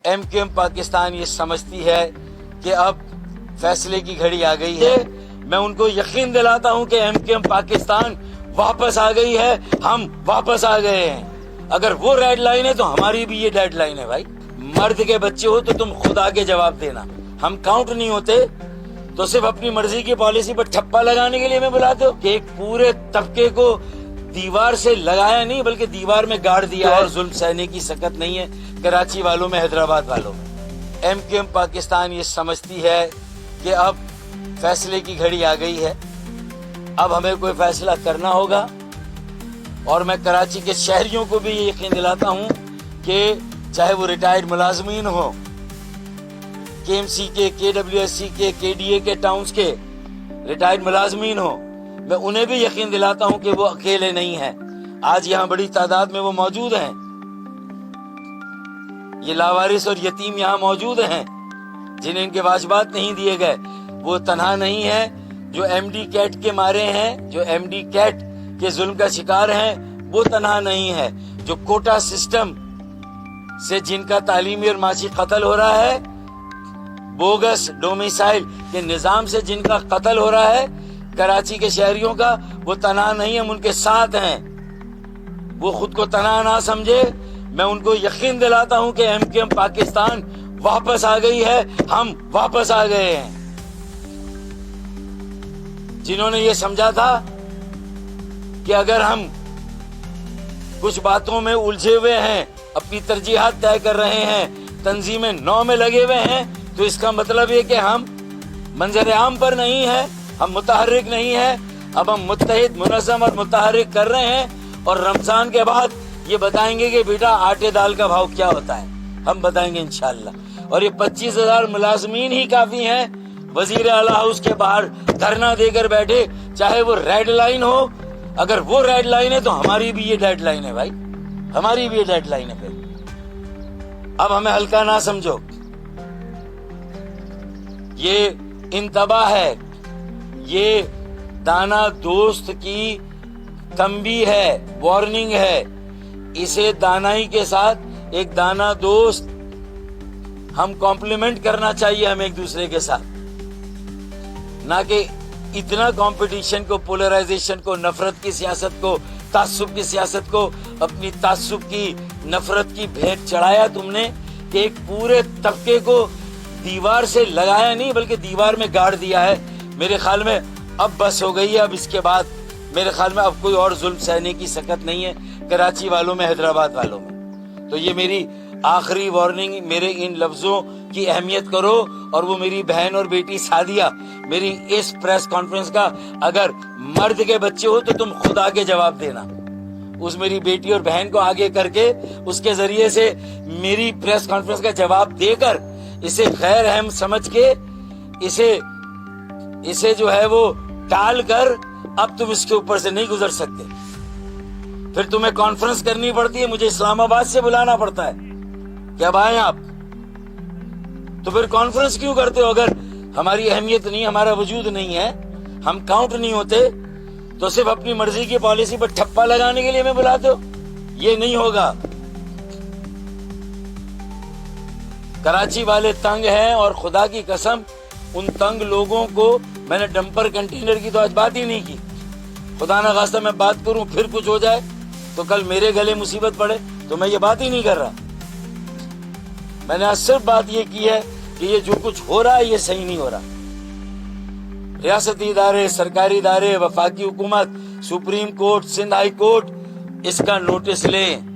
M Pakistan ये समझती है कि अब फैसले की घड़ी आ गई है। मैं उनको यकीन दिलाता हूं कि एम पाकिस्तान वापस आ गई है, हम वापस आ गए हैं। अगर वो रेड लाइन है तो हमारी भी ये डेड लाइन है भाई। मर्द के बच्चे हो तो तुम खुद आके जवाब देना। हम काउंट नहीं होते तो सिर्फ अपनी मर्जी की पॉलिसी पर ठप्पा लगाने के लिए हमें बुलाते हो कि एक पूरे तबके को दीवार से लगाया नहीं बल्कि दीवार में गाड़ दिया है। और जुल्म सहने की सकत नहीं है कराची वालों में, हैदराबाद वालों में। एम पाकिस्तान ये समझती है कि अब फैसले की घड़ी आ गई है, अब हमें कोई फैसला करना होगा। और मैं कराची के शहरियों को भी ये यकीन दिलाता हूँ कि चाहे वो रिटायर्ड मुलाजमीन हो, KMC के, KWSC के, KDA के, टाउन्स के रिटायर्ड मुलाजमीन हो, मैं उन्हें भी यकीन दिलाता हूँ कि वो अकेले नहीं हैं। आज यहाँ बड़ी तादाद में वो मौजूद हैं। ये लावारिस और यतीम यहाँ मौजूद हैं जिन्हें इनके वाजिबात नहीं दिए गए। वो तन्हा नहीं है जो MD कैट के मारे हैं, जो MD कैट के जुल्म का शिकार हैं, वो तन्हा नहीं है। जो कोटा सिस्टम से जिनका तालीमी और माशी कत्ल हो रहा है, बोगस डोमिसाइल के निजाम से जिनका कत्ल हो रहा है कराची के शहरियों का, वो तन्हा नहीं, हम उनके साथ हैं। वो खुद को तन्हा ना समझे। मैं उनको यकीन दिलाता हूं कि एम पाकिस्तान वापस आ गई है, हम वापस आ गए हैं। जिन्होंने ये समझा था कि अगर हम कुछ बातों में उलझे हुए हैं, अपनी तरजीहात तय कर रहे हैं, तंजीमें 9 में लगे हुए हैं, तो इसका मतलब ये कि हम मंजर आम पर नहीं है, हम मुतहर्रिक नहीं है। अब हम मुत्तहिद, मुनज़्ज़म और मुतहर्रिक कर रहे हैं। और रमजान के बाद ये बताएंगे कि बेटा आटे दाल का भाव क्या होता है, हम बताएंगे इंशाअल्लाह। और ये 25,000 मुलाजमीन ही काफी हैं वजीर आला हाउस के बाहर धरना देकर बैठे, चाहे वो रेड लाइन हो। अगर वो रेड लाइन है तो हमारी भी ये डेड लाइन है भाई, हमारी भी ये डेड लाइन है। फिर अब हमें हल्का ना समझो। ये इंतबाह है, ये दाना दोस्त की तंबी है, वार्निंग है। इसे दानाई के साथ एक दाना दोस्त हम कॉम्प्लीमेंट करना चाहिए हमें एक दूसरे के साथ, ना कि इतना कंपटीशन को, पोलराइजेशन को, नफरत की सियासत को, तासुब की सियासत को, अपनी तासुब की, नफरत की भेंट चढ़ाया तुमने कि एक पूरे तबके को दीवार से लगाया नहीं बल्कि दीवार में गाड़ दिया है। मेरे ख्याल में अब बस हो गई है। अब इसके बाद मेरे ख्याल में अब कोई और जुल्म सहने की सकत नहीं है कराची वालों में, हैदराबाद वालों में। तो ये मेरी आखिरी वार्निंग, मेरे इन लफ्जों की अहमियत करो। और वो मेरी बहन और बेटी सादिया, मेरी इस प्रेस कॉन्फ्रेंस का अगर मर्द के बच्चे हो तो तुम खुद आके जवाब देना। उस मेरी बेटी और बहन को आगे करके उसके जरिए से मेरी प्रेस कॉन्फ्रेंस का जवाब देकर इसे गैर अहम समझ के इसे जो है वो टाल कर अब तुम इसके ऊपर से नहीं गुजर सकते। फिर तुम्हें कॉन्फ्रेंस करनी पड़ती है, मुझे इस्लामाबाद से बुलाना पड़ता है कि अब आए आप। तो फिर कॉन्फ्रेंस क्यों करते हो? अगर हमारी अहमियत नहीं, हमारा वजूद नहीं है, हम काउंट नहीं होते तो सिर्फ अपनी मर्जी की पॉलिसी पर ठप्पा लगाने के लिए हमें बुलाते हो? ये नहीं होगा। कराची वाले तंग हैं और खुदा की कसम उन तंग लोगों को, मैंने डंपर कंटेनर की तो आज बात ही नहीं की। खुदा ना खास्ता मैं बात करूं फिर कुछ हो जाए तो कल मेरे गले मुसीबत पड़े, तो मैं ये बात ही नहीं कर रहा। मैंने आज सिर्फ बात ये की है कि ये जो कुछ हो रहा है ये सही नहीं हो रहा। रियासती इदारे, सरकारी इदारे, वफाकी हुकूमत, supreme court, Sindh high court इसका नोटिस लें।